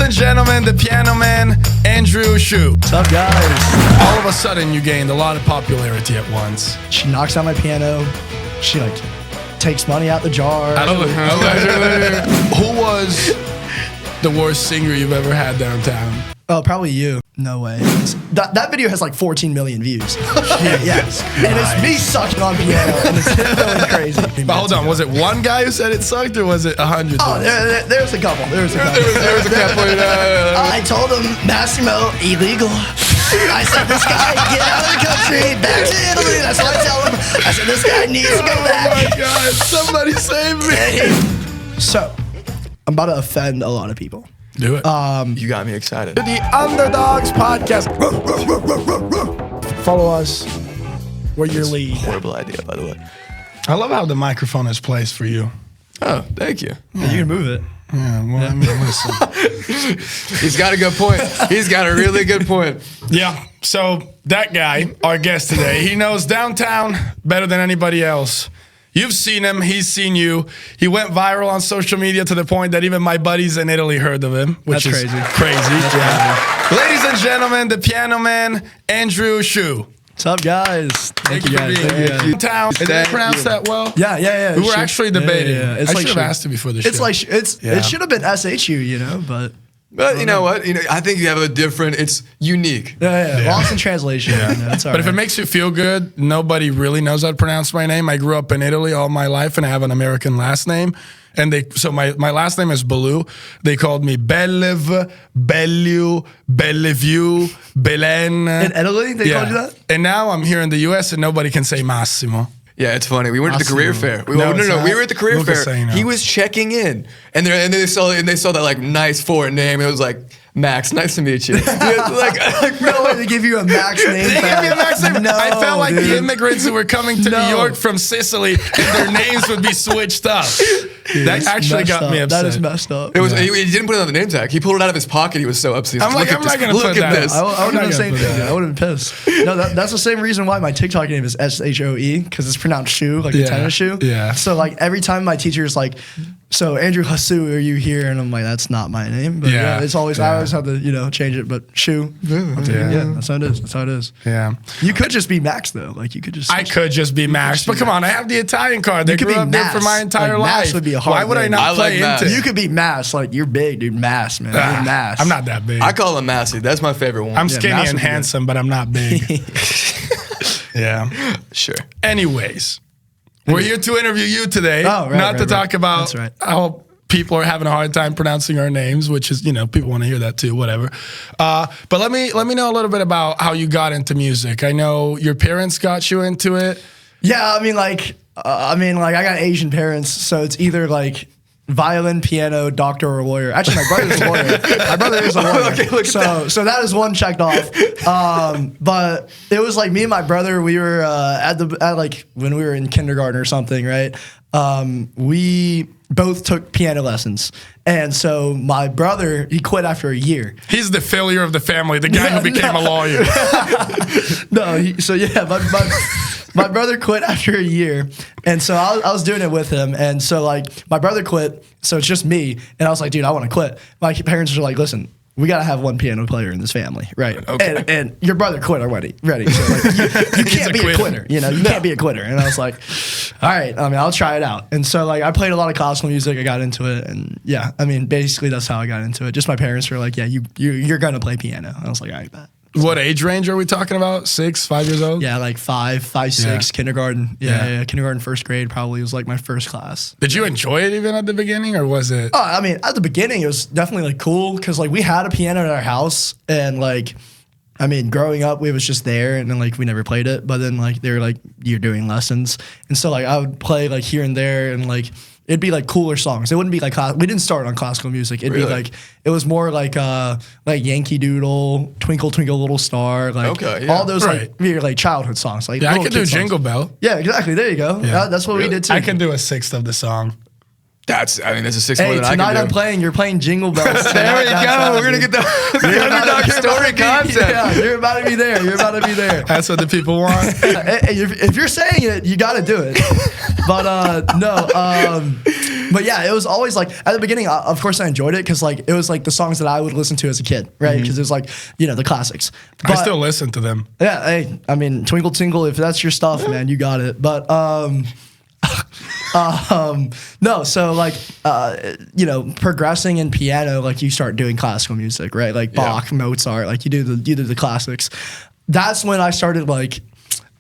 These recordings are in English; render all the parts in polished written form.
and gentlemen, the piano man, Andrew HSU. What's up, guys? All of a sudden, you gained a lot of popularity at once. She knocks out my piano. She like takes money out the jar. Who was the worst singer you've ever had downtown? Oh, probably you. No way. That video has like 14 million views. Yes. And it's me sucking on piano, and it's going crazy. But hold on, was it one guy who said it sucked, or was it 100? Oh, there's a couple. There's a couple. There was a couple. I told him, Massimo, illegal. I said, this guy, get out of the country, back to Italy. That's what I tell him. I said, this guy needs to go back. Oh my God, somebody save me. So, I'm about to offend a lot of people. Do it. You got me excited. The Underdogs Podcast. Follow us. We're your lead. Horrible idea, by the way. I love how the microphone is placed for you. Oh, thank you. Yeah, you can move it. Yeah, well, I mean, listen. He's got a good point. He's got a really good point. Yeah, so that guy, our guest today, he knows downtown better than anybody else. You've seen him. He's seen you. He went viral on social media to the point that even my buddies in Italy heard of him, which is crazy. Ladies and gentlemen, the piano man, Andrew HSU. What's up, guys? Thank you for being here. Downtown. Did they pronounce that well? Yeah. We were actually debating. Yeah. I should have asked you before the show. It's like it should have been SHU, you know, but you know what? I think you have a different. It's unique. Yeah. Lost in translation. You know, it's all But right. if it makes you feel good, nobody really knows how to pronounce my name. I grew up in Italy all my life, and I have an American last name. And so my last name is Bellou. They called me Bellev, Bellew, Bellevue, Belen. In Italy, they called you that? And now I'm here in the U.S. and nobody can say Massimo. Yeah, it's funny. We went to the career fair. We No, were at the career Lucas fair. saying no. He was checking in, and they saw that like nice foreign name. It was like, Max, nice to meet you. like No way they give you a Max name. They gave me a Max name. No, I felt like dude. the immigrants who were coming to New York from Sicily, and their names would be switched up. Dude, That actually got me upset. That is messed up. it was. He didn't put it on the name tag. He pulled it out of his pocket. He was so upset. I'm like, I'm not gonna Look put at that. this. I would have not done the same gonna put thing. that. I would have been pissed. No, that's the same reason why my TikTok name is SHOE, because it's pronounced shoe, like a tennis shoe. Yeah. So like every time my teacher's like, so Andrew HSU, are you here? And I'm like, that's not my name. But yeah, it's always I always have to change it. But shoe, that's how it is. That's how it is. Yeah. You could just be Max though. Like you could just. I could just be Max, but come on, I have the Italian card. They You could grew be up there for Mass. my entire Like, Mass life. would be a hard Why would I name. not I play like Mass. into? You could be Mass. Like you're big, dude. Mass, man. You're Mass. I'm not that big. I call him Massey. That's my favorite one. I'm skinny Mass and would be good. handsome, but I'm not big. Yeah. sure. Anyways, we're here to interview you today, not to talk about That's right. how people are having a hard time pronouncing our names, which is, people want to hear that too, whatever. But let me know a little bit about how you got into music. I know your parents got you into it. Yeah, I mean, I got Asian parents, so it's either like violin, piano, doctor, or lawyer. Actually, my brother's a lawyer. My brother is a lawyer. Okay, look at so that is one checked off. But it was like me and my brother. We were when we were in kindergarten or something, right? We both took piano lessons, and so my brother, he quit after a year. He's the failure of the family, the guy who became a lawyer. My brother quit after a year, and so I was doing it with him, and so like my brother quit, so it's just me, and I was like, dude, I want to quit. My parents were like, listen, we got to have one piano player in this family, right? Okay. And your brother quit already, ready. So like, you can't be a quitter, you can't be a quitter. And I was like, all right, I mean, I'll try it out. And so like I played a lot of classical music, I got into it, and yeah, I mean, basically that's how I got into it. Just my parents were like, yeah, you're gonna play piano. And I was like, all right, bet. What age range are we talking about? 6, 5 years old? Yeah, like 5, 6, kindergarten. Yeah, kindergarten, first grade probably was like my first class. Did you enjoy it even at the beginning, or was it? Oh, I mean, at the beginning, it was definitely like cool because like we had a piano in our house, and like, I mean, growing up, we was just there, and then like we never played it. But then like they were like, you're doing lessons, and so like I would play like here and there, and like it'd be like cooler songs. It wouldn't be like we didn't start on classical music. It'd be like it was more like Yankee Doodle, Twinkle Twinkle Little Star, like all those like childhood songs. Like I could do Jingle Bell. Yeah, exactly. There you go. Yeah. That's what we did too. I can do a sixth of the song. That's a 6 Hey, more than I tonight can do. you're playing Jingle Bells. There we go. We're gonna get the underdog story concept. Yeah, you're about to be there. You're about to be there. That's what the people want. If you're saying it, you got to do it. But no. But yeah, it was always like at the beginning. Of course, I enjoyed it because like it was like the songs that I would listen to as a kid, right? Because it was like the classics. But, I still listen to them. Yeah, hey, I mean, Twinkle Tinkle. If that's your stuff, man, you got it. But no, so like progressing in piano, like you start doing classical music, right? Like Bach, Mozart, like you do the classics. That's when I started like.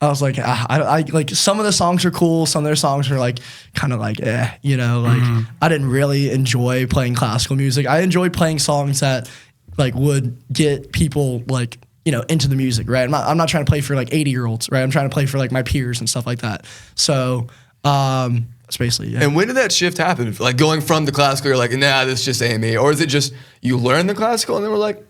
I was like, I like some of the songs are cool. Some of their songs are like kind of like, I didn't really enjoy playing classical music. I enjoyed playing songs that like would get people like, into the music, right? I'm not trying to play for like 80-year-olds, right? I'm trying to play for like my peers and stuff like that. So, that's basically, yeah. And when did that shift happen? Like going from the classical, you're like, nah, this just ain't me. Or is it just you learn the classical and then we're like,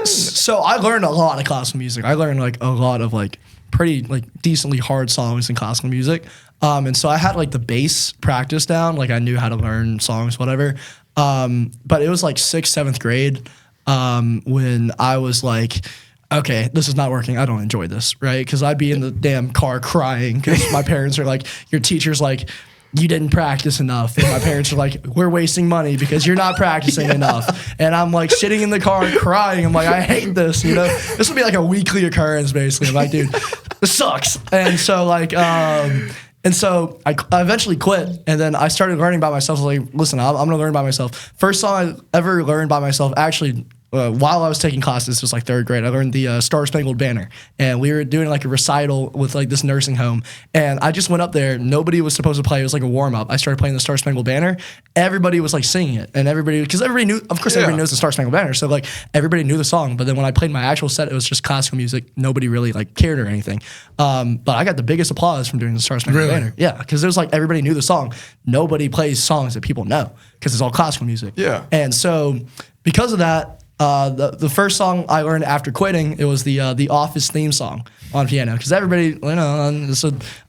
So I learned a lot of classical music. I learned like a lot of like pretty like decently hard songs in classical music. And so I had like the bass practice down. Like I knew how to learn songs, whatever. But it was like 6th, 7th grade when I was like, okay, this is not working. I don't enjoy this, right? Because I'd be in the damn car crying because my parents are like, your teacher's like, you didn't practice enough. And my parents are like, we're wasting money because you're not practicing enough. And I'm like sitting in the car crying. I'm like, I hate this, This will be like a weekly occurrence, basically. I'm like, dude, this sucks. And so like, and so I eventually quit. And then I started learning by myself. I was like, listen, I'm going to learn by myself. First song I ever learned by myself, actually, while I was taking classes, this was like 3rd grade, I learned the Star Spangled Banner. And we were doing like a recital with like this nursing home. And I just went up there. Nobody was supposed to play. It was like a warm up. I started playing the Star Spangled Banner. Everybody was like singing it. And because everybody knew, of course, everybody knows the Star Spangled Banner. So like everybody knew the song. But then when I played my actual set, it was just classical music. Nobody really like cared or anything. But I got the biggest applause from doing the Star Spangled Banner. Yeah. Because it was like everybody knew the song. Nobody plays songs that people know because it's all classical music. Yeah. And so because of that, the first song I learned after quitting, it was the Office theme song on piano. Because everybody, I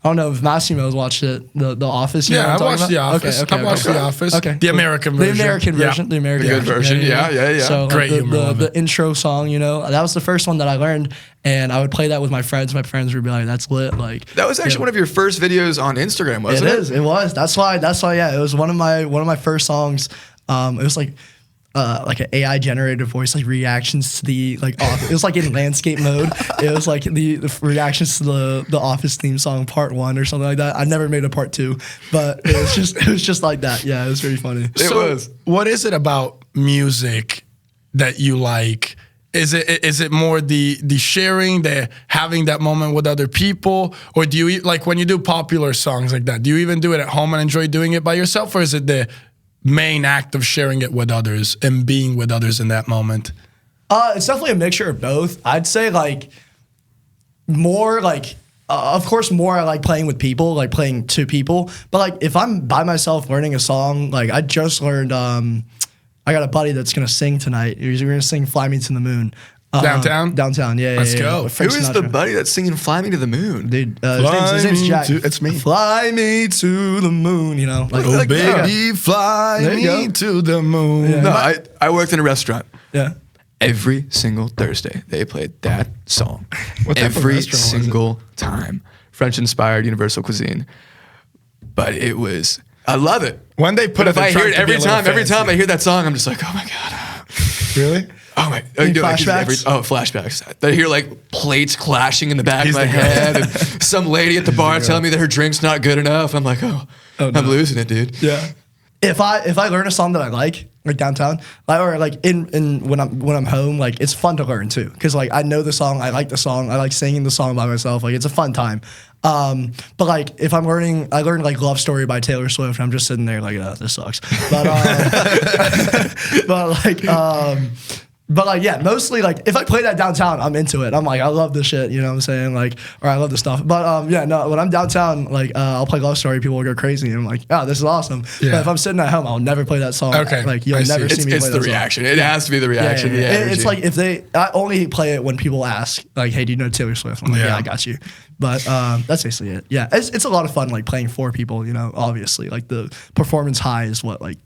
don't know if Massimo's watched it, the Office. You know Yeah, what I I'm watched talking The about? Office. Okay, I watched The Office. Okay, The American version. The American version. Yeah. The American The good version. Yeah. So Great humor, love the it. intro song, that was the first one that I learned, and I would play that with my friends. My friends would be like, "That's lit!" Like That was actually one of your first videos on Instagram, wasn't it? It was. That's why. Yeah, it was one of my first songs. It was like an AI generated voice, like reactions to the it was like in landscape mode. It was like the reactions to the Office theme song part 1 or something like that. I never made a part 2, but it was just like that. Yeah, it was pretty funny. It was. What is it about music that you like? Is it more the sharing, the having that moment with other people, or do you like when you do popular songs like that? Do you even do it at home and enjoy doing it by yourself, or is it the main act of sharing it with others and being with others in that moment? It's definitely a mixture of both. I'd say like more like of course more I like playing with people, like playing to people. But like if I'm by myself learning a song, like I just learned I got a buddy that's gonna sing tonight. We're gonna sing "Fly Me to the Moon." Downtown? Downtown, yeah. Let's go. Who is the buddy that's singing "Fly Me to the Moon"? Dude, his name's Jack. It's me. Fly me to the moon, like, Oh, Like, baby, fly There you me go. to the moon. Yeah. No, I worked in a restaurant. yeah. Every single Thursday, they played that song. What type of Every restaurant was it? single time. French-inspired universal cuisine. But it was, I love it. When they put But it, if I they're hear it trying to be every a little time fancy. I hear that song, I'm just like, oh my God. Really? Oh my! Any like, flashbacks? Flashbacks. I hear like plates clashing in the back He's of my the guy. head, and some lady at the bar telling me that her drink's not good enough. I'm like, I'm losing it, dude. Yeah. If I learn a song that I like downtown, or like in when I'm home, like it's fun to learn too, because like I know the song, I like the song, I like singing the song by myself. Like it's a fun time. But like if I'm learning, I learned like "Love Story" by Taylor Swift. And I'm just sitting there like, oh, this sucks. But But like, yeah, mostly like if I play that downtown, I'm into it. I'm like, I love this shit, you know what I'm saying? Like, or I love this stuff. But yeah, no, when I'm downtown, like I'll play "Love Story," people will go crazy, and I'm like, oh, this is awesome. Yeah. But if I'm sitting at home, I'll never play that song. Okay, Like you'll I see. never see me It's play the that song. reaction. It has to be the reaction. Yeah. The energy. It's like I only play it when people ask, like, hey, do you know Taylor Swift? I'm like, Yeah. yeah, I got you. But that's basically it. Yeah, it's a lot of fun, like playing for people. You know, obviously, like the performance high is what like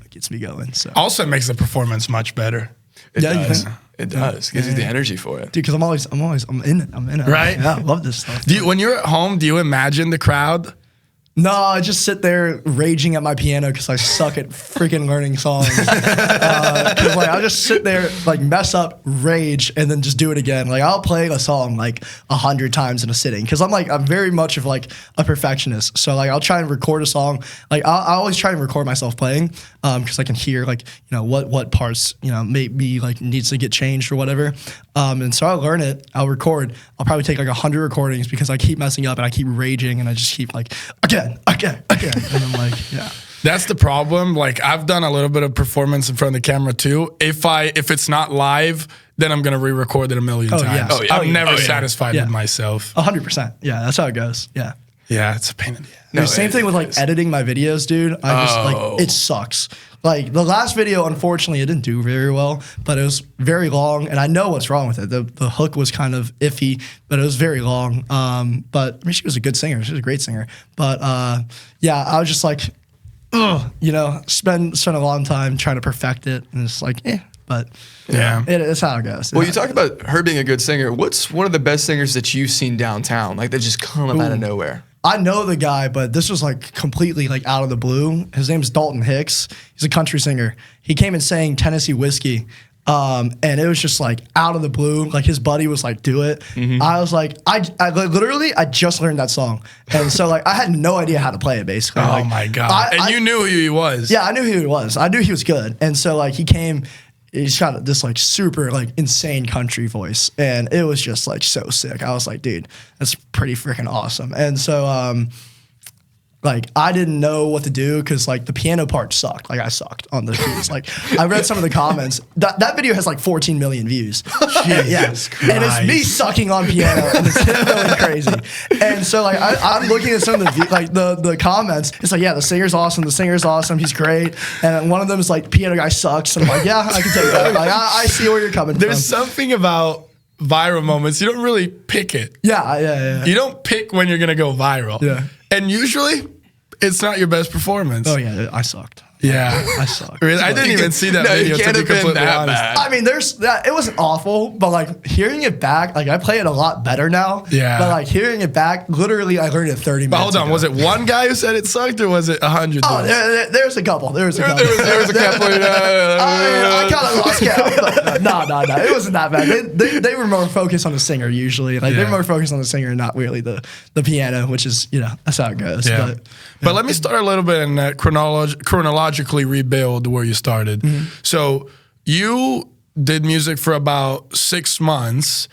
gets me going. So Also makes the performance much better. It Yeah, you does. think? It does. Gives you the energy for it. dude, because I'm in it. Right? Yeah, I love this stuff. When you're at home, do you imagine the crowd? No, I just sit there raging at my piano because I suck at freaking learning songs. Because like I just sit there, like mess up, rage, and then just do it again. Like I'll play a song like 100 times in a sitting because I'm very much of like a perfectionist. So like I'll try and record a song. Like I always try and record myself playing because I can hear like what parts maybe like needs to get changed or whatever. And so I'll learn it. I'll record. I'll probably take like 100 recordings because I keep messing up and I keep raging and I just keep like again, and I'm like, yeah. That's the problem. Like I've done a little bit of performance in front of the camera too. If it's not live, then I'm gonna re-record it a million times. Yeah. Oh, yeah. I'm never yeah. satisfied Yeah. with myself. 100%. Yeah, that's how it goes. Yeah. Yeah, it's a pain in the ass. No, Same thing with like editing my videos, dude. I just like it sucks. Like the last video, unfortunately, it didn't do very well, but it was very long, and I know what's wrong with it. The hook was kind of iffy, but it was very long. But I mean, she was a good singer. She was a great singer. But yeah, I was just like, spend a long time trying to perfect it, and it's like, but Yeah. it's how it goes. Well, you talk about her being a good singer. What's one of the best singers that you've seen downtown? Like that just come up out of nowhere. I know the guy, but this was like completely like out of the blue. His name's Dalton Hicks. He's a country singer. He came and sang Tennessee Whiskey. And it was just like out of the blue. Like his buddy was like, do it. I was like, I literally just learned that song. And so like I had no idea how to play it basically. Oh Like, my God. And you knew who he was. Yeah, I knew who he was. I knew he was good. And so like he came, he's got this like super like insane country voice. And it was just like so sick. I was like, dude, that's pretty freaking awesome. And so like I didn't know what to do because like the piano part sucked. Like I sucked on the keys. Like I read some of the comments. That video has like 14 million views. Jesus Christ. And it's me sucking on piano and it's really crazy. And so like I'm looking at some of the comments. It's like, yeah, the singer's awesome. The singer's awesome. He's great. And one of them is like, piano guy sucks. And I'm like, yeah, I can take that. Like I see where you're coming There's from. something about viral moments. You don't really pick it. Yeah. You don't pick when you're gonna go viral. Yeah. And usually, it's not your best performance. Oh yeah, I sucked. Yeah. I sucked. Really? I didn't even see that No, you video, to can't be have been completely that honest. bad. I mean, there's that. It wasn't awful, but like hearing it back, like I play it a lot better now. Yeah. But like hearing it back, literally, I learned it 30 minutes. But hold on, ago. was it one guy who said it sucked or was it 100? Oh, there's a couple. There was a couple. There was a couple. I kind of lost count. But no. It wasn't that bad. They were more focused on the singer usually. Like they're Yeah. more focused on the singer, not really the piano, which is that's how it goes. Yeah. But let me start a little bit and chronologically rebuild where you started. So you did music for about 6 months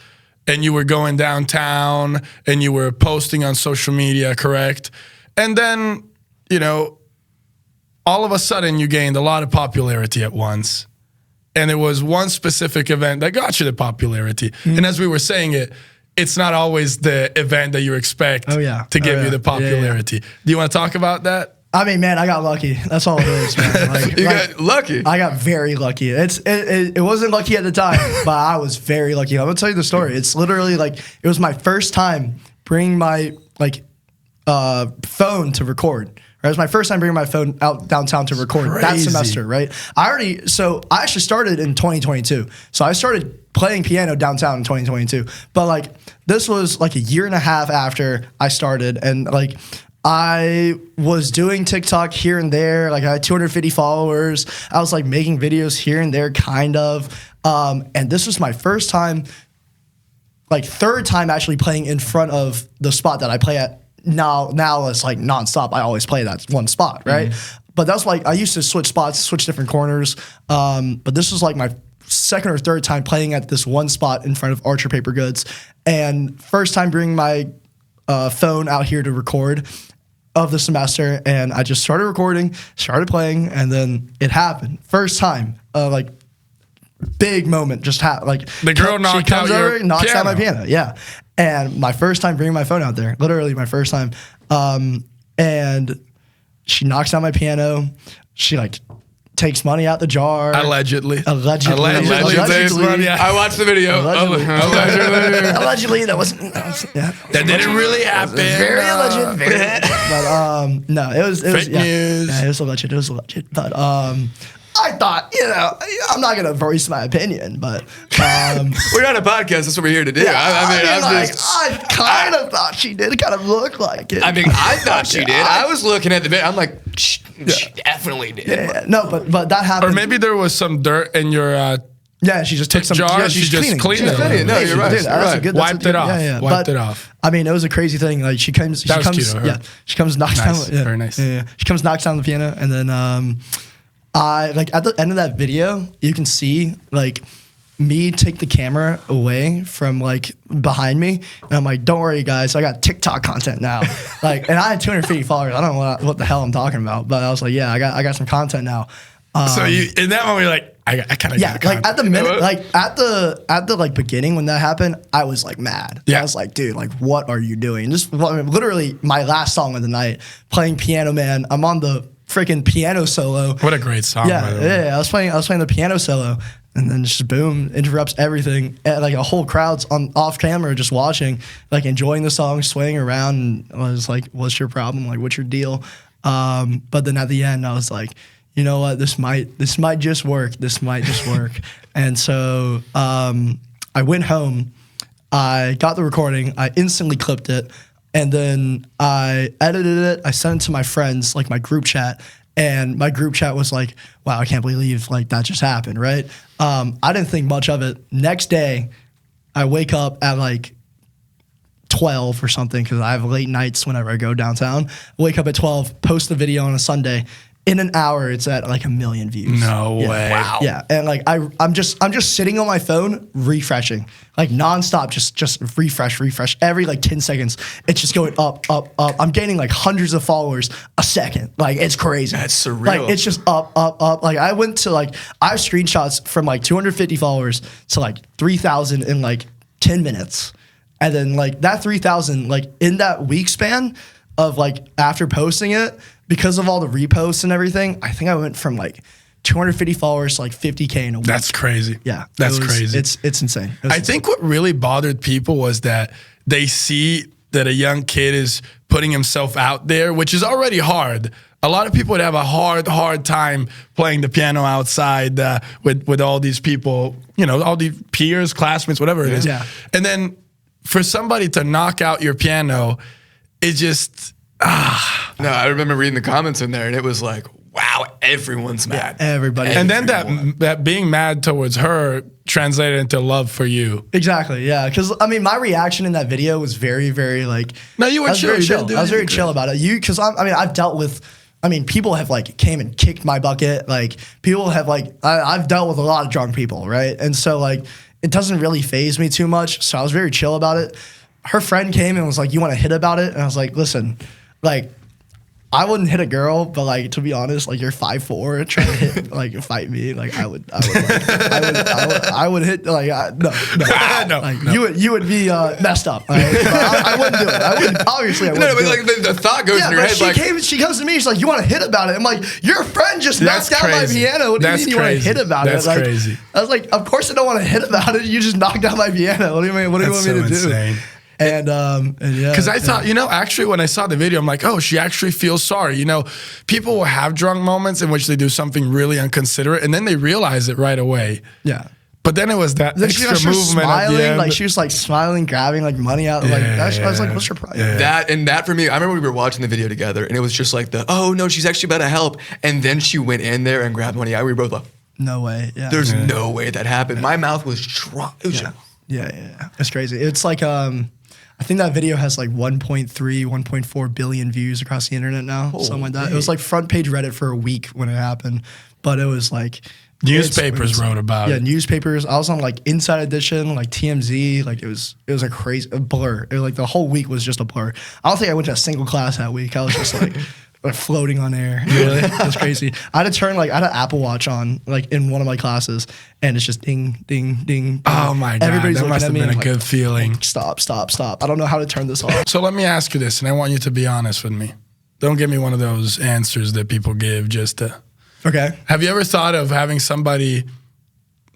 and you were going downtown and you were posting on social media, correct? And then, all of a sudden you gained a lot of popularity at once. And there was one specific event that got you the popularity. And as we were saying it's not always the event that you expect to give you the popularity. Do you want to talk about that? I mean, man, I got lucky. That's all it is, man. Like, You got lucky. I got very lucky. It wasn't lucky at the time, but I was very lucky. I'm gonna tell you the story. It's literally like it was my first time bringing my phone to record. Right? It was my first time bringing my phone out downtown to record that Crazy. semester. Right? I actually started in 2022. So I started playing piano downtown in 2022. But like this was like a year and a half after I started, and like I was doing TikTok here and there. Like I had 250 followers. I was like making videos here and there, kind of. And this was my first time, like third time actually playing in front of the spot that I play at now. Now it's like nonstop. I always play that one spot, right? But that's like I used to switch spots, switch different corners. But this was like my second or third time playing at this one spot in front of Archer Paper Goods, and first time bringing my phone out here to record of the semester, and I just started recording, started playing, and then it happened. First time, like big moment, just like The girl she knocked comes out your over, knocks out my piano. piano, yeah. And my first time bringing my phone out there, literally my first time, and she knocks out my piano. She like takes money out the jar. Allegedly. Allegedly. takes money out. I watched the video. Allegedly, that wasn't. Yeah. That didn't really happen. Very alleged. But no, it was Fake news. Yeah, it was alleged. It was alleged. But I thought, I'm not gonna voice my opinion, but we're on a podcast. That's what we're here to do. yeah, I I kind of thought she did. It kind of looked like it. I mean, I thought she did. I was looking at the video. I'm like, she definitely did. Yeah. No, but that happened. Or maybe there was some dirt in your yeah, she just took some jar. Yeah, She she's just cleaning. cleaned She's it. cleaning. No, you're right. Dude, that's a good. That's Wiped a it good, off. Yeah, Wiped but, it off. I mean, it was a crazy thing. Like she comes. That was cute of her. Yeah, she comes, knocks Nice. down. Yeah, Very nice. Yeah, she comes, knocks down the piano, and then I like at the end of that video, you can see like me take the camera away from like behind me, and I'm like, "Don't worry, guys, I got TikTok content now." Like, and I had 250 followers. I don't know what the hell I'm talking about, but I was like, "Yeah, I got some content now." So you in that moment, you're like, I kind of Yeah, like at the minute, like at the like beginning when that happened, I was like mad. Yeah. I was like, dude, like what are you doing? Just literally my last song of the night, playing Piano Man. I'm on the freaking piano solo. What a great song. Yeah, by the way. yeah. I was playing the piano solo, and then just boom, interrupts everything. And like a whole crowd's on off camera just watching, like enjoying the song, swaying around. And I was like, "What's your problem? Like, what's your deal?" But then at the end, I was like, you know what? This might just work. This might just work. And so I went home. I got the recording. I instantly clipped it. And then I edited it. I sent it to my friends, like my group chat. And my group chat was like, wow, I can't believe like that just happened, right? I didn't think much of it. Next day, I wake up at like 12 or something because I have late nights whenever I go downtown. Wake up at 12, post the video on a Sunday. In an hour, it's at like 1 million views. No way. Wow. Yeah, and like I'm just sitting on my phone refreshing, like nonstop, just refresh every like 10 seconds. It's just going up. I'm gaining like hundreds of followers a second. Like it's crazy. That's surreal. Like it's just up. Like I went to like I have screenshots from like 250 followers to like 3,000 in like 10 minutes, and then like that 3,000 like in that week span of like after posting it. Because of all the reposts and everything, I think I went from like 250 followers to like 50K in a week. That's crazy. Yeah. That's crazy. It's insane. I think what really bothered people was that they see that a young kid is putting himself out there, which is already hard. A lot of people would have a hard time playing the piano outside with all these people, all these peers, classmates, whatever it is. Yeah. And then for somebody to knock out your piano, it just... No, I remember reading the comments in there, and it was like, wow, everyone's mad. Everybody. And then that being mad towards her translated into love for you. Exactly, yeah. Because, I mean, my reaction in that video was very, very like... No, you were chill. Very You chill. didn't do I was very anything chill about it. Because, I've dealt with... people have like came and kicked my bucket. Like, people have like... I've dealt with a lot of drunk people, right? And so, like, it doesn't really faze me too much. So I was very chill about it. Her friend came and was like, you want to hit about it? And I was like, listen... Like, I wouldn't hit a girl, but like to be honest, like you're 5'4", trying to hit like fight me, like I would hit like no. Like, you would be messed up. Right? I wouldn't do it. I wouldn't. Obviously, I wouldn't. No, but do like it. the thought goes in your head. She comes to me. She's like, "You want to hit about it?" I'm like, "Your friend just knocked down my piano. What do you mean you want to hit about it?" That's like, crazy. I was like, "Of course I don't want to hit about it. You just knocked down my piano. What do you mean? What do you want me to insane. do?" And yeah, because I thought, actually when I saw the video, I'm like, oh, she actually feels sorry. People will have drunk moments in which they do something really inconsiderate, and then they realize it right away. Yeah. But then it was that then extra she was movement smiling, at the end. like she was like smiling, grabbing like money out. I was like, what's your problem? Yeah. That for me, I remember we were watching the video together, and it was just like oh no, she's actually about to help, and then she went in there and grabbed money out. We were both like, no way. Yeah. there's no way that happened. My mouth was dry. It was Yeah. It's crazy. It's like I think that video has like 1.3, 1.4 billion views across the internet now, something like that. It was like front page Reddit for a week when it happened, but it was like newspapers wrote about it. Yeah, newspapers. I was on like Inside Edition, like TMZ. Like it was a blur. It was like the whole week was just a blur. I don't think I went to a single class that week. I was just like floating on air. Really? It was crazy. I had an Apple Watch on like in one of my classes, and it's just ding, ding, ding. Oh my God. Everybody's that must have been a good feeling. Stop. I don't know how to turn this off. So let me ask you this, and I want you to be honest with me. Don't give me one of those answers that people give just to Okay. Have you ever thought of having somebody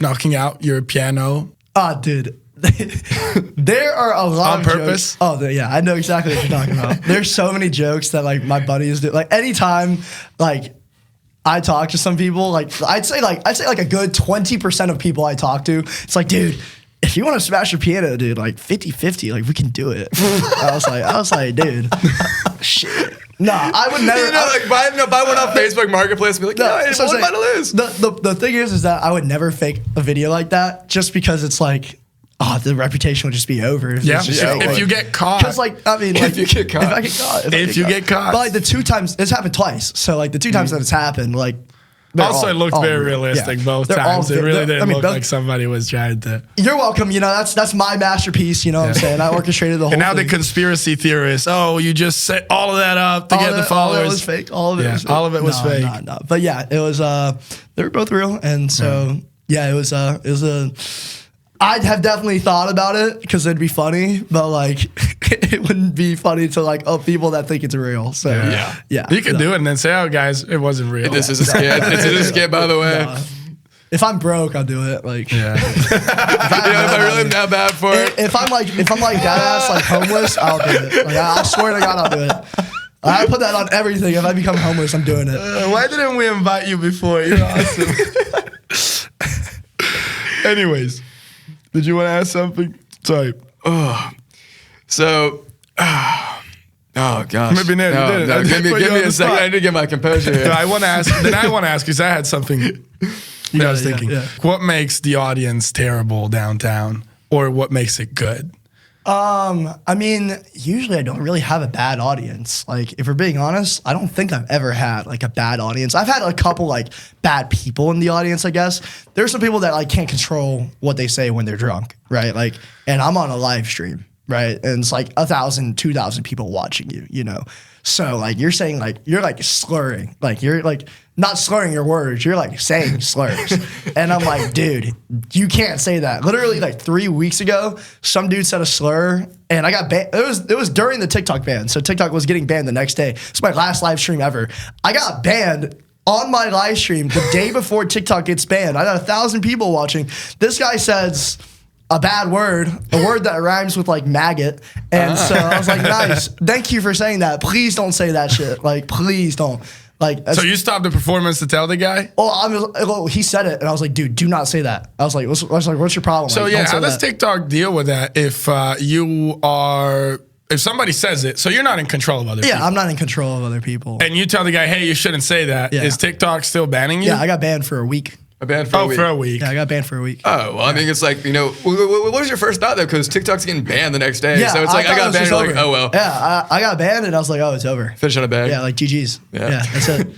knocking out your piano? Oh, dude. There are a lot On of purpose? jokes. Oh, yeah, I know exactly what you're talking about. There's so many jokes that like my buddies do. Like anytime like I talk to some people, like I'd say like a good 20% of people I talk to, it's like, dude, if you want to smash your piano, dude, like 50-50, like we can do it. I was like, dude, shit. Nah, I would never. You know, like buy one off Facebook Marketplace and be like, no, that's what what I'm am I to lose? The thing is that I would never fake a video like that just because it's like, oh, the reputation would just be over. Yeah, It's just if you get caught. Because like, I mean, like, If you get caught. If I get caught. If you get caught. But like the 2 times, it's happened twice. So like the 2 times that it's happened, like. Also, it looked very realistic both times. It really didn't look like somebody was trying to. You're welcome. You know, that's my masterpiece. You know what I'm saying? I orchestrated the whole And now thing. the conspiracy theorists, oh, you just set all of that up to get the followers. All of it was fake. All of it Yeah, was fake. all of it was fake. No. But yeah, it was, they were both real. And so, yeah, it was a, I'd have definitely thought about it because it'd be funny, but like it wouldn't be funny to like people that think it's real. So yeah. You can do it and then say, oh, guys, it wasn't real. This is a skit. This is a skit, by the way. If I'm broke, I'll do it. Like, Yeah. If I really am that bad for it. if I'm like dead ass like homeless, I'll do it. Like, I swear to God, I'll do it. I put that on everything. If I become homeless, I'm doing it. Why didn't we invite you before? You're awesome. Anyways, did you want to ask something? Sorry. So, oh gosh. Maybe no, you didn't. I give put me you on a the second. spot. I need to get my composure here. No, I want to ask. Then I want to ask because I had something that I was thinking. yeah. What makes the audience terrible downtown, or what makes it good? I mean, usually I don't really have a bad audience. Like, if we're being honest, I don't think I've ever had like a bad audience. I've had a couple like bad people in the audience, I guess. There's some people that like can't control what they say when they're drunk, right? Like, and I'm on a live stream, right? And it's like 1,000, 2,000 people watching you, you know? So like you're saying like you're like slurring, like you're like not slurring your words, you're like saying slurs. And I'm like, dude, you can't say that. Literally like 3 weeks ago, some dude said a slur and I got banned. It was during the TikTok ban. So TikTok was getting banned the next day. It's my last live stream ever. I got banned on my live stream the day before TikTok gets banned. I got 1,000 people watching. This guy says a bad word, a word that rhymes with like maggot. And so I was like, nice. Thank you for saying that. Please don't say that shit. Like, please don't. Like, So you stopped the performance to tell the guy? He said it, and I was like, dude, do not say that. I was like, what's your problem? So Like, yeah, don't say how does that. TikTok deal with that if if somebody says it, so you're not in control of other people? Yeah, I'm not in control of other people. And you tell the guy, hey, you shouldn't say that. Yeah. Is TikTok still banning you? Yeah, I got banned for a week. A band for a week. for a week. Yeah, I got banned for a week. Oh, well, I mean, it's like, you know, what was your first thought, though? Because TikTok's getting banned the next day. Yeah, So it's like, I thought it got was banned, just you're like, over. oh, well. Yeah, I got banned, and I was like, oh, it's over. Fish on a bag. Yeah, like GG's. Yeah. Yeah, that's it.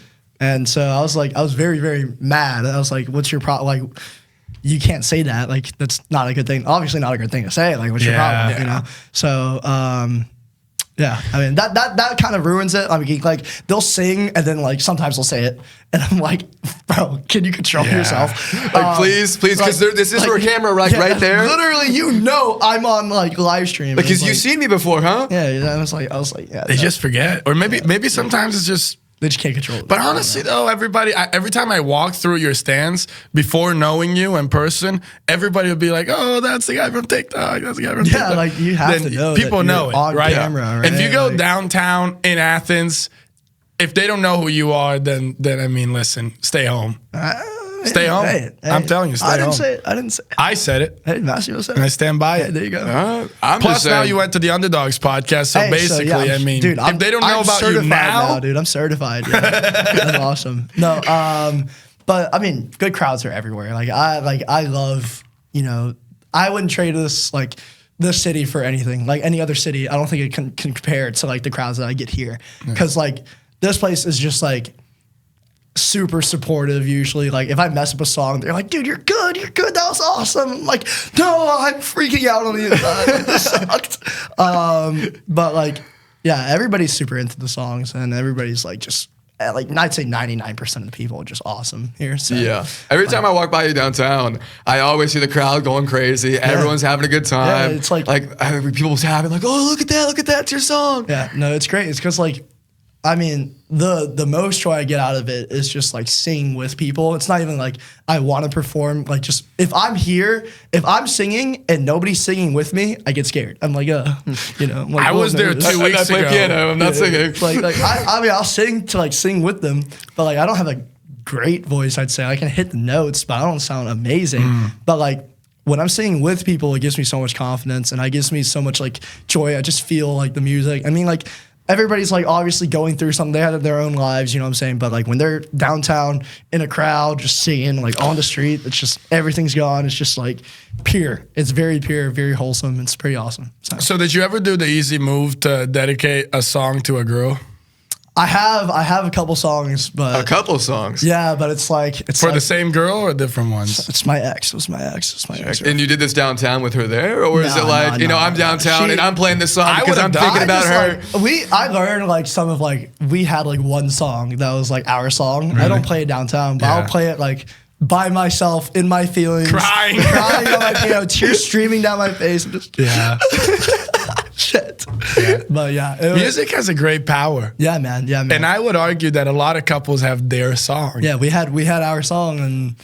And so I was very, very mad. I was like, what's your problem? Like, you can't say that. Like, that's not a good thing. Obviously not a good thing to say. Like, what's your problem? Yeah. You know? So, yeah, I mean, that kind of ruins it. I mean, like, they'll sing, and then, like, sometimes they'll say it. And I'm like, bro, can you control yourself? Like, please, because this is for a camera, right there. Literally, you know I'm on, like, live stream. Because like, you've seen me before, huh? Yeah, I was like, yeah. They just forget. Or maybe sometimes it's just. They just can't control it. But honestly, though, every time I walk through your stands, before knowing you in person, everybody would be like, "Oh, that's the guy from TikTok. That's the guy from TikTok." Yeah, like, you have Then to know People that know you're it, on right? camera, right? If you go Like- downtown in Athens, if they don't know who you are, then I mean, listen, stay home. Stay home. I'm telling you, stay I didn't home. say it. I didn't say it. I said it, Hey, Massimo said and I it. stand by Yeah, it. there you go. I'm Plus, just now saying. you went to the Underdogs podcast, so Hey, basically, yeah, I mean, dude, if they don't know I'm about you certified now, dude, I'm certified. Yeah. That's awesome. No, but I mean, good crowds are everywhere. I love, you know, I wouldn't trade this city for anything. Like any other city, I don't think it can compare to like the crowds that I get here. Because like this place is just like super supportive usually. Like if I mess up a song, they're like, dude, you're good, that was awesome. I'm like, no, I'm freaking out on the inside. This sucked. But like, yeah, everybody's super into the songs and everybody's like just like I'd say 99% of the people are just awesome here. So Yeah. Every time I walk by you downtown, I always see the crowd going crazy. Everyone's having a good time. Yeah, it's like people's having like, oh, look at that, it's your song. yeah, no, it's great. It's because like I mean, the most joy I get out of it is just like singing with people. It's not even like I want to perform. Like just if I'm here, if I'm singing and nobody's singing with me, I get scared. I'm like, you know. I'm like, I was there 2 weeks I play ago. piano. I'm not singing. I mean, I'll sing to like sing with them, but like I don't have a great voice. I'd say I can hit the notes, but I don't sound amazing. But like when I'm singing with people, it gives me so much confidence and it gives me so much like joy. I just feel like the music. I mean, like everybody's like obviously going through something. They have their own lives, you know what I'm saying? But like when they're downtown in a crowd, just singing like on the street, it's just everything's gone. It's just like pure. It's very pure, very wholesome. It's pretty awesome. So did you ever do the easy move to dedicate a song to a girl? I have a couple songs, but A couple songs. yeah, but it's like For the same girl or different ones? it's my ex. It was my ex. It's my ex. And you did this downtown with her there, or is No, it like no, I'm no. downtown She- and I'm playing this song I because I'm would've thinking died. about her? I learned like some of like we had like one song that was like our song. I don't play it downtown, but Yeah. I'll play it like by myself in my feelings, Crying. crying on my piano, tears streaming down my face, and just Yeah. shit. But yeah, Music has a great power. yeah, man. And I would argue that a lot of couples have their song. yeah, we had our song, and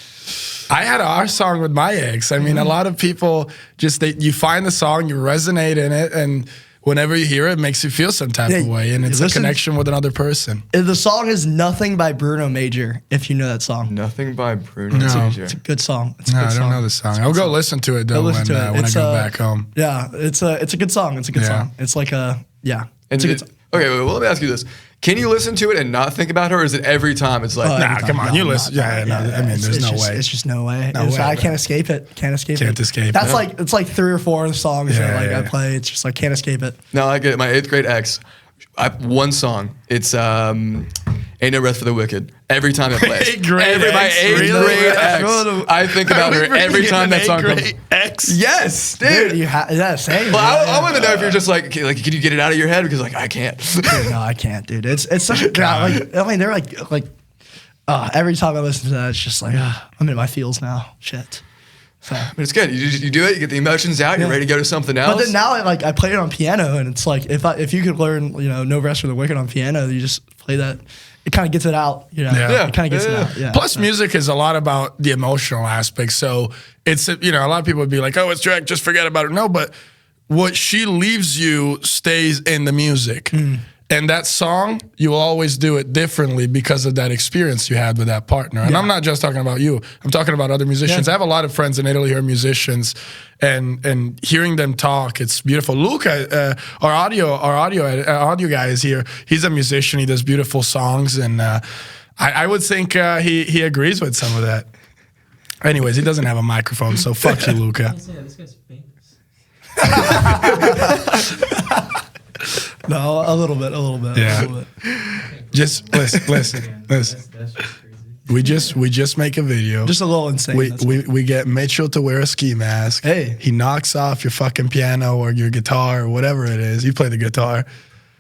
I had our song with my ex. I mean, a lot of people just, you find the song, you resonate in it, and whenever you hear it, it makes you feel some type of way. And it's a listen- connection with another person. the song is Nothing by Bruno Major, if you know that song. Nothing by Bruno No. Major. It's a good song. It's a No, good I song. don't know the song. I'll go listen to it though listen to it. when I It's, go back home. Yeah, it's a good song. It's a good Yeah. song. It's like And it's a good song. okay, well, let me ask you this: can you listen to it and not think about her, or is it every time? It's like, Every Nah, time. come on, No, you no, listen. no, Yeah, no, I mean, there's no way. It's just no way. No way, I bro. can't escape it. Can't escape it. Can't escape That's it. like it's like 3 or 4 songs Yeah, that like yeah, I yeah. play. It's just like can't escape it. no, I get it. My 8th grade ex, one song. It's "Ain't No Rest for the Wicked." Every time it plays, 8th grade my ex, 8th really? grade ex, Really? I think about her every time that song comes. X. Yes, Dude, dude. yeah, same. Well, man. I want to know if you're just like, can you get it out of your head? Because like I can't. Dude, no, I can't, dude. It's such a like. I mean, they're like every time I listen to that, it's just like I'm in my feels now. Shit. So. But it's good. You do it. You get the emotions out. You're Yeah. ready to go to something else. But then now I play it on piano, and it's like if you could learn No Rest for the Wicked on piano, you just play that. It kind of gets it out, Yeah. Yeah. It kind of gets Yeah. it out. Yeah. Plus, music is a lot about the emotional aspect. So it's, a lot of people would be like, oh, it's Drake, just forget about it. No, but what she leaves you stays in the music. And that song, you will always do it differently because of that experience you had with that partner. And I'm not just talking about you. I'm talking about other musicians. Yeah. I have a lot of friends in Italy who are musicians, and hearing them talk, it's beautiful. Luca, our audio guy is here. He's a musician. He does beautiful songs, and I would think he agrees with some of that. Anyways, he doesn't have a microphone, so fuck you, Luca. Yeah, this guy's famous. No, a little bit. Yeah. A little bit. Just listen. That's just crazy. We just make a video. Just a little insane. that's We get Mitchell to wear a ski mask. Hey. He knocks off your fucking piano or your guitar or whatever it is. You play the guitar.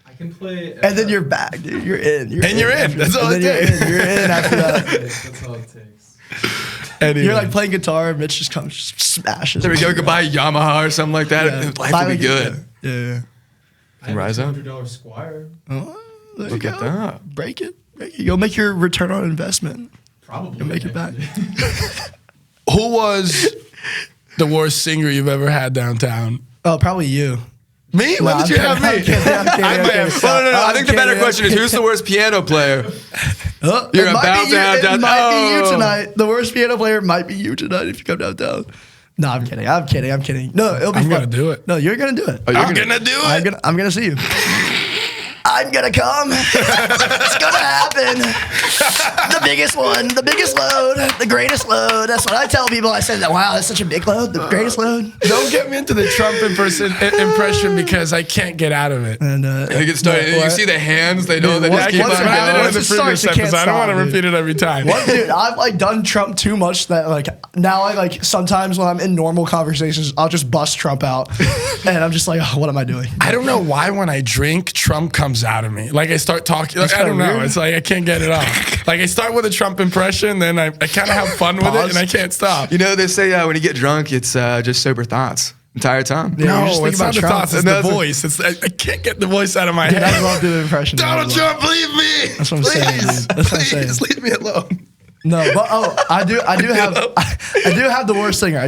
I can play. and then you're back, dude. You're in. And you're in. That's all and it then takes. You're in after that. That's all it takes. Anyway. You're like playing guitar, and Mitch just comes, just smashes. there we go. Goodbye Yamaha or something like that. Yeah. Life will Finally, be good. Yeah. I have Rise a up. $200 Squire. Oh, there Look you at go. that. Break it. You'll make your return on investment. Probably. You'll make it back. Who was the worst singer you've ever had downtown? Oh, probably you. Me? When I'm did you have kidding, me? I'm kidding, I'm kidding, I'm kidding. No. I I'm think the better kidding. question is who's the worst piano player? Oh, You're it might about be to you- have It down- might be you Oh. tonight. The worst piano player might be you tonight if you come downtown. No, I'm kidding. No, it'll be I'm fun. gonna do it. No, you're gonna do it. Oh, you're I'm gonna do it. I'm gonna see you. I'm gonna come. It's gonna happen. The biggest one, the biggest load, the greatest load. That's what I tell people. I said, wow, that's such a big load, the greatest load. Don't get me into the Trump impression because I can't get out of it. And They get started. no, You what? see the hands. They know they What- just keep what's on the- I did it going. in the Once it previous starts, you can't episode. I don't stop, want to dude. repeat it every time. What, dude? I've like done Trump too much that like now I like sometimes when I'm in normal conversations, I'll just bust Trump out, and I'm just like, oh, what am I doing? I don't know why when I drink, Trump comes out of me. Like I start talking. Like, I don't kinda know. weird. It's like I can't get it off. Like I start with a Trump impression, then I kind of have fun with it, Pause. and I can't stop. You know, they say when you get drunk, it's just sober thoughts. entire time. Yeah, you're just No, thinking it's not about the Trump. thoughts, it's the voice. I can't get the voice out of my Dude, head. I love doing the impression. Donald Trump, leave me. That's what I'm saying, dude. That's what I'm saying. Please leave me alone. No, but I do have the worst singer. I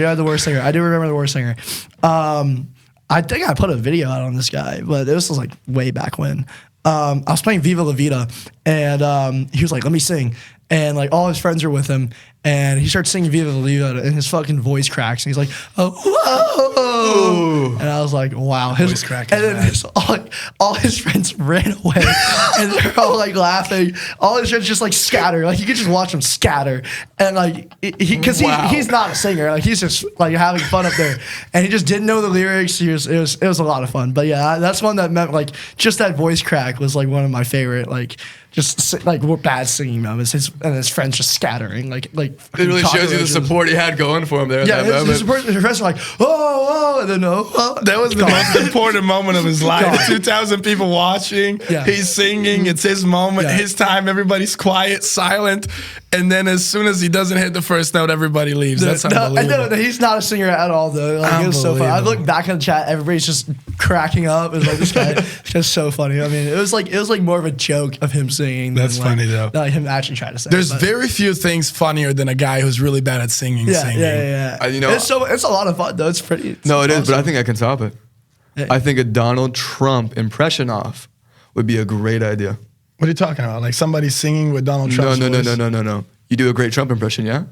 do remember the worst singer. I think I put a video out on this guy, but this was like way back when. I was playing Viva La Vida, and he was like, "Let me sing," and like all his friends are with him, and he starts singing Viva La Vida, and his fucking voice cracks, and he's like, "Oh, whoa!" And I was like, "Wow!" His Voice crack and is then all his friends ran away, and they're all like laughing. All his friends just like scatter, like you could just watch him scatter, and like because he's not a singer, like he's just like having fun up there, and he just didn't know the lyrics. It was a lot of fun, but yeah, that's one that meant like just that voice crack was like one of my favorite like. Just like bad singing moments, his friends just scattering, like It really shows you the support he had going for him there. Yeah, at that his moment. friends are like, oh, and then That was the most important moment of his life. God. 2,000 people watching. Yeah. He's singing. It's his moment, Yeah. his time. Everybody's quiet, silent. And then as soon as he doesn't hit the first note, everybody leaves. That's unbelievable. No, he's not a singer at all, though. Like, it was so funny. I Unbelievable. look back in the chat, everybody's just cracking up. It was like this guy, it's just so funny. I mean, it was like more of a joke of him singing. That's than, like, funny, though. Than, like him actually trying to sing. There's but- very few things funnier than a guy who's really bad at singing. yeah. You know, it's a lot of fun though. It's pretty. No, it is, but I awesome. think I can top it. Yeah. I think a Donald Trump impression off would be a great idea. What are you talking about? Like somebody singing with Donald Trump's voice? No. You do a great Trump impression, yeah?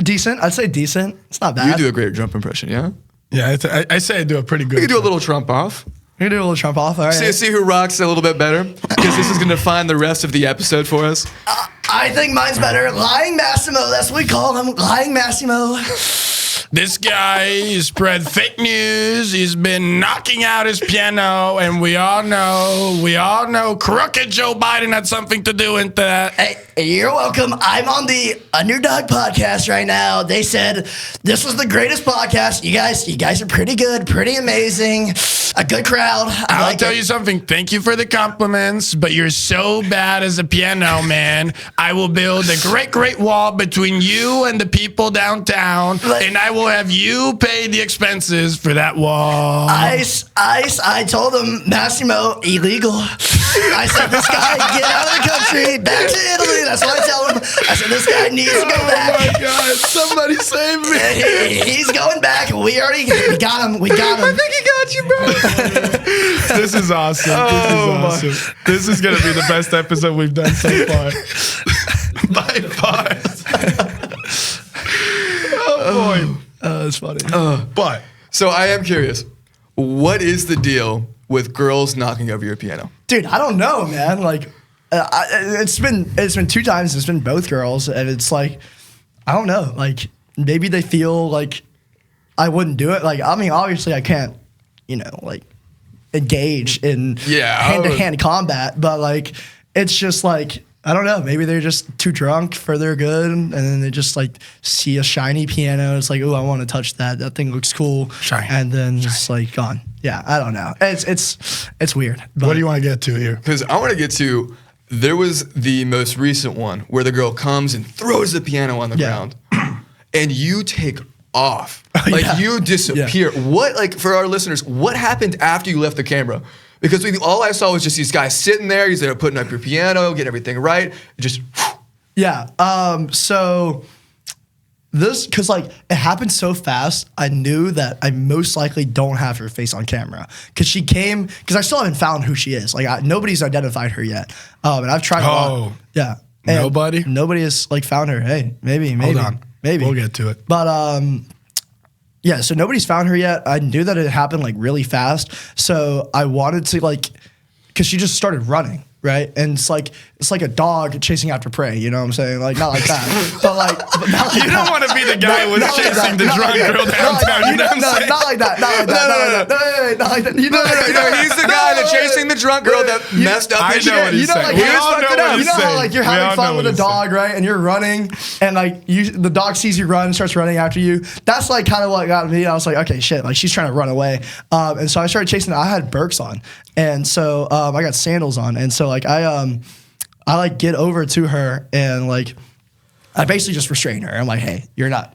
decent. I'd say decent. It's not bad. You do a great Trump impression, yeah? Yeah, I say I do a pretty good. We could do a little Trump off. We're gonna do a little Trump off. All right. See who rocks a little bit better, because this is going to define the rest of the episode for us. I think mine's better. Lying Massimo. That's what we call him. Lying Massimo. This guy spread fake news. He's been knocking out his piano, and we all know crooked Joe Biden had something to do with that. Hey, you're welcome. I'm on the Underdog podcast right now. They said this was the greatest podcast. You guys are pretty good, pretty amazing. A good crowd. I'll tell you something. Thank you for the compliments, but you're so bad as a piano man. I will build a great wall between you and the people downtown, and I will have you pay the expenses for that wall. Ice. I told him Massimo illegal. I said this guy get out of the country, back to Italy. That's what I tell him. I said this guy needs to go back. Oh my God! Somebody save me! He's going back. We got him. I think he got you, bro. This is awesome. This is awesome. This is gonna be the best episode we've done so far. By far. Oh boy. That's funny. But So I am curious, what is the deal with girls knocking over your piano? Dude, I don't know, man. Like, it's been 2 times. It's been both girls, and it's like, I don't know. Like, maybe they feel like I wouldn't do it. Like, I mean, obviously, I can't, like, engage in hand-to-hand combat, but like, it's just like, I don't know. Maybe they're just too drunk for their good, and then they just like see a shiny piano. It's like, oh, I want to touch that. That thing looks cool. Shiny. And then it's like gone. Yeah, I don't know. It's weird. But what do you want to get to here? Because I want to get to, there was the most recent one where the girl comes and throws the piano on the ground, and you take off. Like you disappear. What, like for our listeners, what happened after you left the camera? Because all I saw was just these guys sitting there. He's there putting up your piano, getting everything right. Just yeah. So this, because like it happened so fast, I knew that I most likely don't have her face on camera. Because she came, because I still haven't found who she is. Like nobody's identified her yet. And I've tried a lot. Yeah. And Nobody? Nobody has like found her. Hey, maybe. Hold on. Maybe. We'll get to it. But yeah, so nobody's found her yet. I knew that it happened like really fast. So I wanted to like, because she just started running, right? And it's like a dog chasing after prey, you know what I'm saying? Like not like that. but not like You don't want to be the guy who was not like chasing that, the not drunk like that, girl not like downtown. that, You know what I'm no, saying? not like that. Not like that. Not like that. You know, he's the guy that chasing the drunk girl that messed up I his know shit. what he's you know, saying. like, We you all fucked know it up. what You he's know how saying. like you're We all having know fun what with a he's dog, right? And you're running, and like the dog sees you run and starts running after you. That's like kind of what got me. I was like, okay, shit, like she's trying to run away. And so I started chasing. I had Birks on, and so I got sandals on, and so like I like get over to her and like I basically just restrained her. I'm like, hey, you're gonna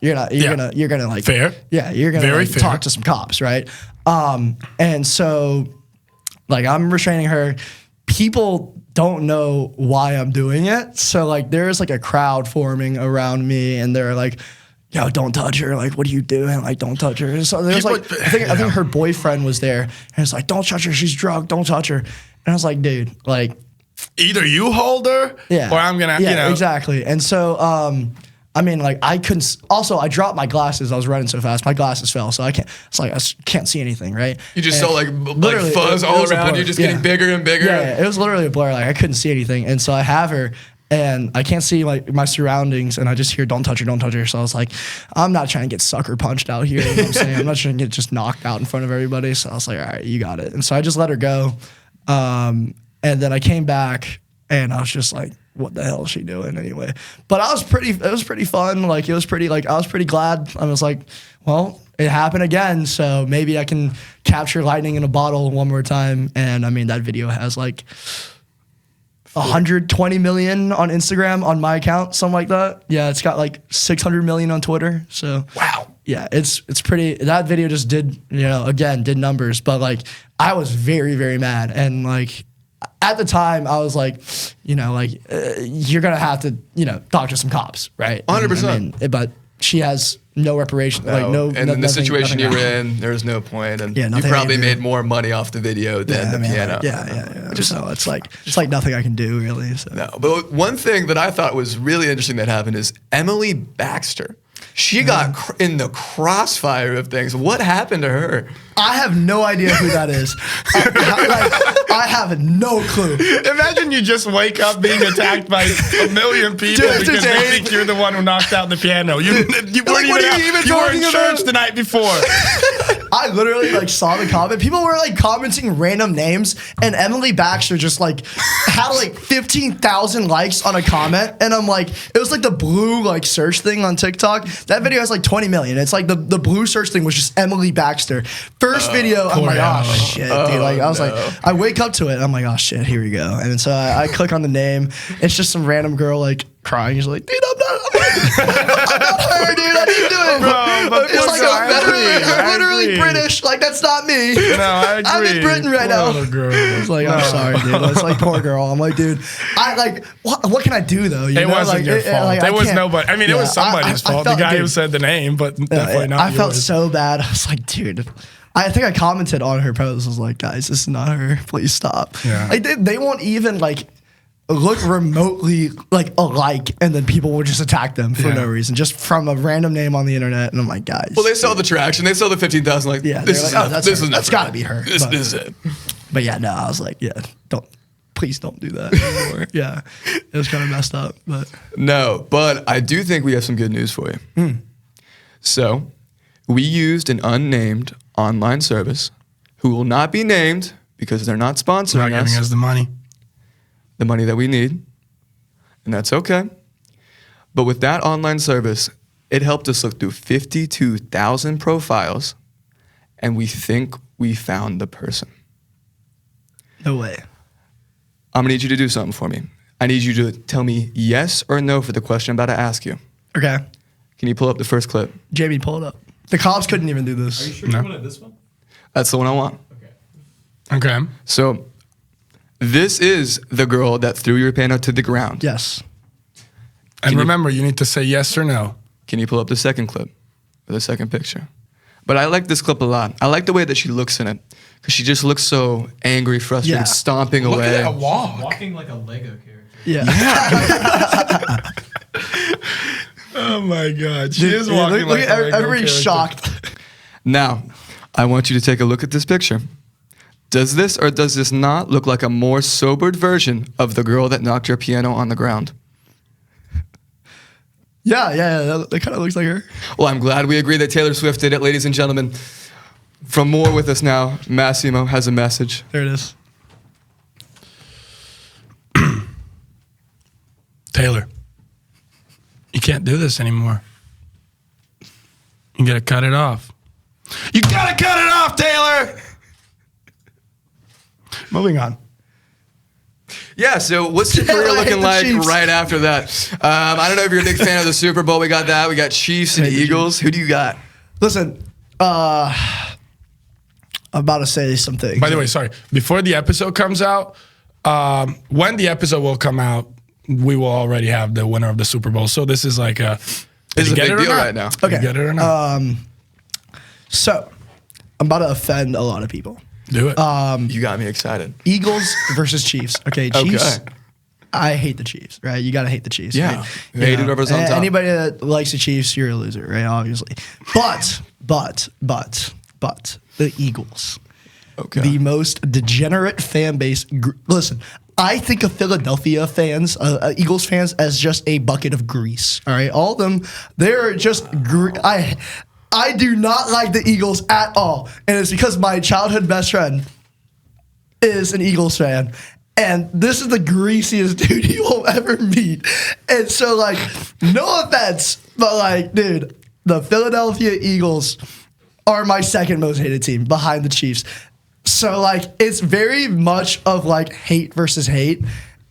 like, Fair. Yeah, you're gonna Very like, fair. talk to some cops, right? And so, like, I'm restraining her. People don't know why I'm doing it. So like, there's like a crowd forming around me, and they're like, yo, don't touch her. Like, what are you doing? Like, don't touch her. So there's People- like, I think her boyfriend was there, and it's like, don't touch her. She's drunk. Don't touch her. And I was like, dude, like, Either you hold her, yeah, or I'm gonna, yeah, you know, exactly. And so, I mean, like, I couldn't. Also, I dropped my glasses. I was running so fast, my glasses fell, so I can't. It's like can't see anything, right? You just And saw like literally, fuzz it all was a around blur. you, just getting Yeah. bigger and bigger. Yeah, it was literally a blur. Like, I couldn't see anything, and so I have her, and I can't see like my surroundings, and I just hear, "Don't touch her, don't touch her." So I was like, I'm not trying to get sucker punched out here. You know what I'm saying? I'm not trying to get just knocked out in front of everybody. So I was like, all right, you got it. And so I just let her go, and then I came back, and I was just like, what the hell is she doing anyway? But it was pretty fun. Like, it was pretty, like, I was pretty glad. I was like, well, it happened again. So maybe I can capture lightning in a bottle one more time. And I mean, that video has like 120 million on Instagram on my account, something like that. Yeah. It's got like 600 million on Twitter. So wow. yeah, it's pretty, that video just did, did numbers, but like, I was very, very mad. And like, at the time, I was like, you're going to have to, talk to some cops, right? 100%. I mean, but she has no reparation. Like, no. And in the situation you nothing were happened. in, there's no point. And Yeah, you nothing I probably can do. made more money off the video than the I mean, piano. like, yeah. So it's like nothing I can do, really. So. No, but one thing that I thought was really interesting that happened is Emily Baxter. She got in the crossfire of things. What happened to her? I have no idea who that is. I have no clue. Imagine you just wake up being attacked by a million people Dude, because today- they think you're the one who knocked out the piano. You weren't what even, are you even you were talking in about? church the night before. I literally like saw the comment. People were like commenting random names, and Emily Baxter just like had like 15,000 likes on a comment. And I'm like, it was like the blue like search thing on TikTok. That video has like 20 million. It's like the blue search thing was just Emily Baxter. First video, I'm poor like, oh Emily. shit, dude. Like I was like, I wake up to it, I'm like, oh shit, here we go. And so I click on the name. It's just some random girl like crying. She's like, dude, I'm not her, dude. I didn't do it. but It's like I'm literally agree. British. Like that's not me. No, I agree. I'm in Britain right now. Poor girl. It's like, I'm sorry, dude. It's like, poor girl. I'm like, dude, I like, what can I do though? You It know? wasn't like, your fault. like, It I was can't- nobody. I mean, it was Yeah, somebody's I fault. felt- The guy who dude, said the name, but definitely not I felt yours. so bad. I was like, dude. I think I commented on her post. I was like, guys, this is not her. Please stop. Yeah. Like they won't even like look remotely like alike, and then people will just attack them for Yeah. no reason, just from a random name on the internet. And I'm like, guys. Well, they saw the traction. They saw the 15,000. Like, Yeah, this they're is like, oh, enough. that's This her. is enough That's for gotta me. be her. This But- is it. But yeah, no, I was like, yeah, please don't do that anymore. Yeah, it was kind of messed up, but No, but I do think we have some good news for you. So, we used an unnamed online service who will not be named because they're not Not sponsoring giving us the money. the money that we need, and that's okay. But with that online service, it helped us look through 52,000 profiles, and we think we found the person. no way. I'm gonna need you to do something for me. I need you to tell me yes or no for the question I'm about to ask you. Okay, Can you pull up the first clip? JB, pull it up. The cops couldn't even do Are you this. sure No. you wanted this one? That's the one I want. Okay. Okay. So, this is the girl that threw your piano to the ground. Yes. And you- remember, you need to say yes or no. Can you pull up the second clip or the second picture? But I like this clip a lot. I like the way that she looks in it because she just looks so angry, frustrated, Yeah. stomping Look away. at that walk. Walking like a Lego character. Yeah. Oh my God. She is Yeah, walking look like at a Lego everybody's character. shocked. Now, I want you to take a look at this picture. Does this or does this not look like a more sobered version of the girl that knocked your piano on the ground? Yeah. That kind of looks like her. Well, I'm glad we agree that Taylor Swift did it, ladies and gentlemen. From More With Us Now, Massimo has a message. There it is. Taylor, you can't do this anymore. You gotta cut it off. You gotta cut it off, Taylor! Moving on. Yeah, so what's your Yeah, career I hate looking the like Chiefs. right after that? I don't know if you're a big fan of the Super Bowl. We got that. We got Chiefs and hate the Eagles. Who do you got? Listen, I'm about to say something. By the way, sorry. Before the episode comes out, when the episode will come out, we will already have the winner of the Super Bowl. So this is like a. This is a get big it or deal not? right now. Did you get it or not? So, I'm about to offend a lot of people. Do it. You got me excited. Eagles versus Chiefs. Okay, Chiefs. Okay. I hate the Chiefs, right? You gotta hate the Chiefs. Yeah. right? Hate whoever's on top. Anybody that likes the Chiefs, you're a loser, right? Obviously. But the Eagles. Okay. The most degenerate fan base. Listen, I think of Philadelphia fans, Eagles fans, as just a bucket of grease. All right, all of them, they're just. I do not like the Eagles at all, and it's because my childhood best friend is an Eagles fan. And this is the greasiest dude you will ever meet. And so, like, no offense, but, like, dude, the Philadelphia Eagles are my second most hated team behind the Chiefs. So, like, it's very much of, like, hate versus hate.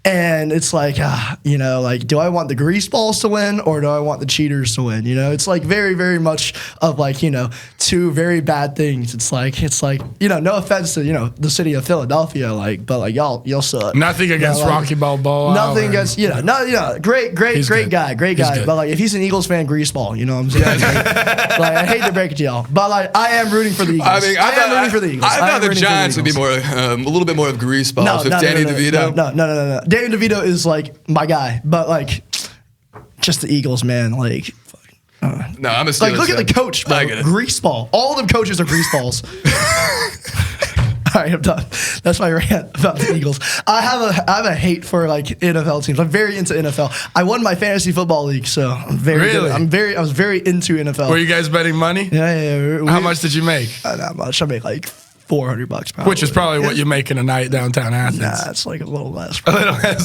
And it's like, you know, like, do I want the grease balls to win or do I want the cheaters to win? You know, it's like very, very much of like, you know, two very bad things. It's like, you know, no offense to, you know, the city of Philadelphia, like, but like y'all suck. Nothing against like, Rocky Balboa. Nothing against, you know, great good. guy. Good. But like, if he's an Eagles fan, grease ball, you know what I'm saying? Like, I hate to break it to y'all, but like, I am rooting for the Eagles. I mean, I am rooting for the Eagles. I thought the Giants would be more, a little bit more of grease balls with Danny DeVito. No. Danny DeVito is like my guy, but like just the Eagles, man. Like, No, I'm a Steelers like look at fan. the coach, bro. I get it. Grease ball. All of them coaches are grease balls. All right, I'm done. That's my rant about the Eagles. I have a hate for like NFL teams. I'm very into NFL. I won my fantasy football league, so I'm very Really? good. I was very into NFL. Were you guys betting money? Yeah. How much did you make? Not much. I make like $400 probably. Which is probably what you make in a night downtown Athens. Nah, it's like a little less. A little less.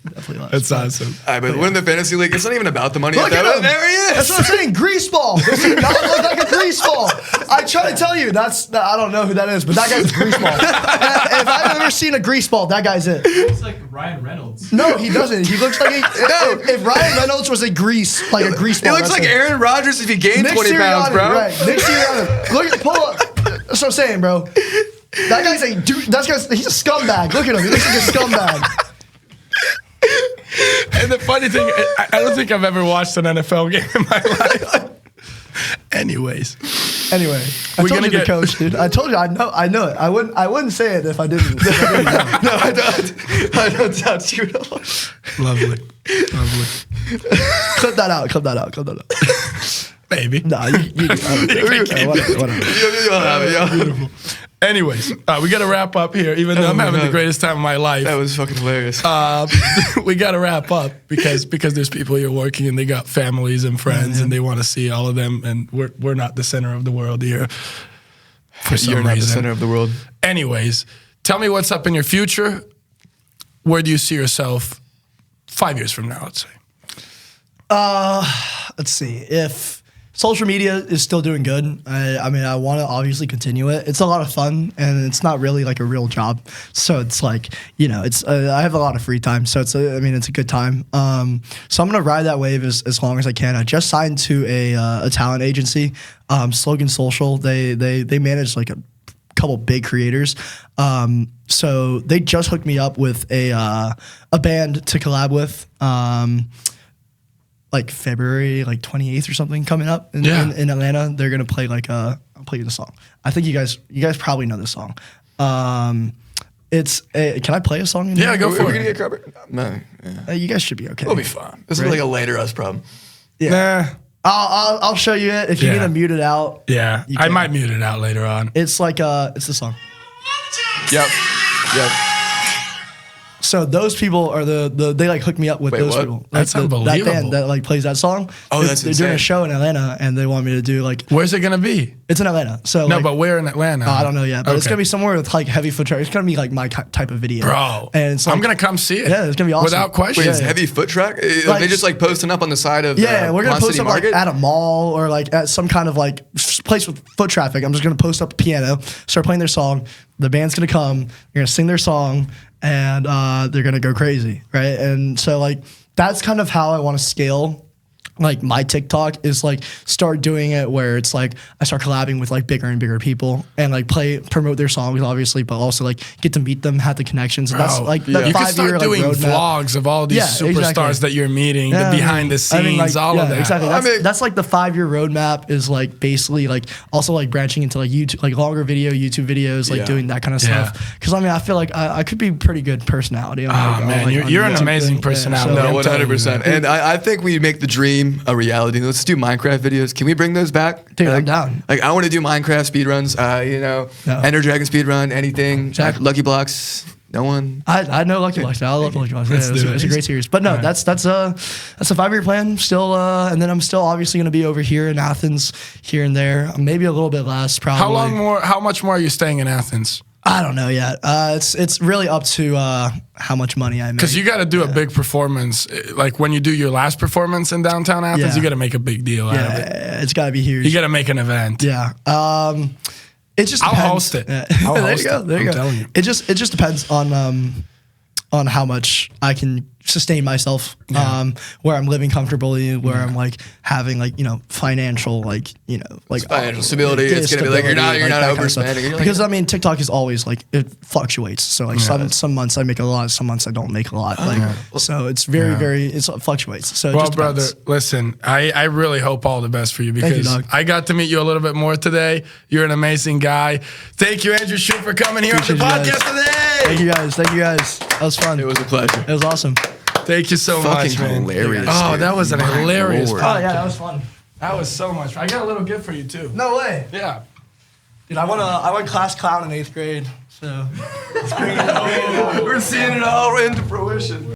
Definitely less. That's awesome. All right, but winning the fantasy league, it's not even about the money. Look at him. There he is. That's what I'm saying. Grease ball. Does he not look like a grease ball? I try to tell you. I don't know who that is, but that guy's a grease ball. If I've ever seen a grease ball, that guy's it. It's like Ryan Reynolds. No, he doesn't. He looks like if Ryan Reynolds was a grease ball. He looks like Aaron Rodgers if he gained 20 pounds, bro. Right. Nick Sirianni. Look, pull up. That's what I'm saying, bro. That guy's a dude. He's a scumbag. Look at him. He looks like a scumbag. And the funny thing, I don't think I've ever watched an NFL game in my life. Anyways, Anyway, I told you the coach, dude. I told you. I know it. I wouldn't say it if I didn't. No, I don't doubt you at all. lovely. Cut that out. Maybe. Nah, you whatever. You'll have it, yo. Beautiful. Anyways, we got to wrap up here, even though I'm my having the God. greatest time of my life. That was fucking hilarious. We got to wrap up because there's people here working and they got families and friends and they want to see all of them, and we're not the center of the world here for some You're not the reason. center of the world. Anyways, tell me what's up in your future. Where do you see yourself 5 years from now, let's say? Let's see. If social media is still doing good, I mean, I want to obviously continue it. It's a lot of fun, and it's not really like a real job. So it's like, you know, it's I have a lot of free time, so it's a good time. So I'm gonna ride that wave as long as I can. I just signed to a talent agency, Slogan Social. They manage like a couple big creators. So they just hooked me up with a band to collab with. Like February, like 28th or something coming up in Atlanta. They're gonna play I'll play you the song. I think you guys probably know this song. Can I play a song? Yeah, go Are for we it. gonna get covered? No. Yeah. You guys should be okay. We'll be fine. This is like a later us problem. Nah. I'll show you it if you Yeah. need to mute it out. Yeah, You I can. might mute it out later on. It's like it's the song. Yep. So those people are they like hooked me up with Wait, those what? people. Like That's that unbelievable. band that like plays that song. Oh, that's they're doing a insane. show in Atlanta, and they want me to do like Where's it gonna be? it's in Atlanta. So No, like, but where in Atlanta? I don't know yet, but it's Okay. gonna be somewhere with like heavy foot traffic. It's gonna be like my type of video, Bro, And it's like, I'm gonna come see it. Yeah, it's gonna be awesome. Without question. Wait, it's heavy foot track? Are they just like posting up on the side of Yeah, we're gonna Pond post City up like Market? at a mall or like at some kind of like place with foot traffic. I'm just gonna post up a piano, start playing their song. The band's gonna come. You're gonna sing their song, and they're gonna go crazy, right? And so like that's kind of how I want to scale. Like my TikTok is like start doing it where it's like I start collabing with like bigger and bigger people and like promote their songs obviously, but also like get to meet them, have the connections. And that's like that you can 5 year start doing like, vlogs of all these superstars that you're meeting, the behind the scenes, all of that. Exactly. That's like the 5 year roadmap is like basically like also like branching into like YouTube, like longer YouTube videos, like doing that kind of stuff. Because I mean, I feel like I could be pretty good personality. Man, you're an amazing personality. No, 100%. And I think we make the dream a reality. Let's do Minecraft videos. Can we bring those back? Dude, I'm down. Like I want to do Minecraft speedruns. Ender Dragon speedrun, anything. Exactly. Lucky Blocks. No one. I know Lucky Blocks. I love Lucky Blocks. Yeah, it's a great series. But no, that's a 5 year plan still. And then I'm still obviously going to be over here in Athens, here and there. Maybe a little bit less. Probably. How long more? How much more are you staying in Athens? I don't know yet. It's really up to how much money I make. Because you got to do a big performance. Like when you do your last performance in downtown Athens, you got to make a big deal out of it. It's got to be huge. You got to make an event. Yeah. It just depends. I'll host it. I'll host it. There you go. Telling you. It just depends on how much I can sustain myself, where I'm living comfortably, where I'm like having like, financial, like financial stability. It's going to be like, you're not overspending. Because I mean, TikTok is always like, it fluctuates. So like some months I make a lot, some months I don't make a lot. So it's it fluctuates. So well, brother, listen, I really hope all the best for you because I got to meet you a little bit more today. You're an amazing guy. Thank you, Andrew HSU, for coming here on the podcast today. Thank you guys. That was fun. It was a pleasure. It was awesome. Thank you so much, man. Hilarious. Oh, that was an hilarious. Oh yeah, that was fun. That was so much fun. I got a little gift for you too. No way. Yeah. Dude, I won class clown in 8th grade. So We're seeing it all into fruition.